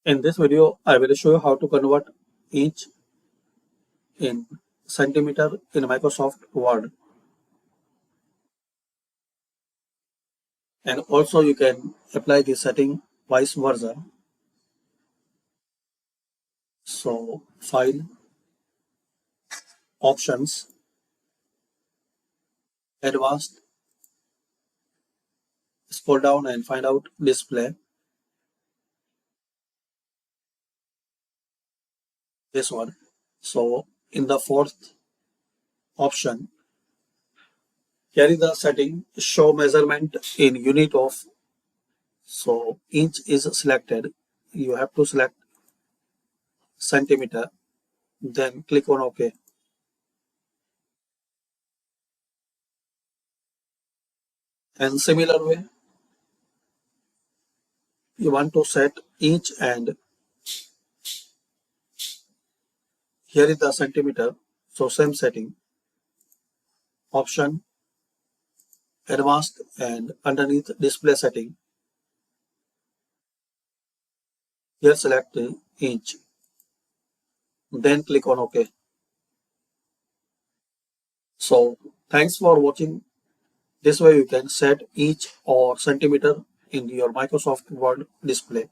In this video, I will show you how to convert inch in centimeter in Microsoft Word. And also you can apply the setting vice versa. So File, Options, Advanced, scroll down and find out Display, this one. So in the fourth option, carry the setting show measurement in unit of. So inch is selected. You have to select centimeter, then click on OK. And similar way, you want to set inch and here is the centimeter. So same setting, option, advanced, and underneath display setting, here select inch, then click on OK. So thanks for watching. This way you can set inch or centimeter in your Microsoft Word display.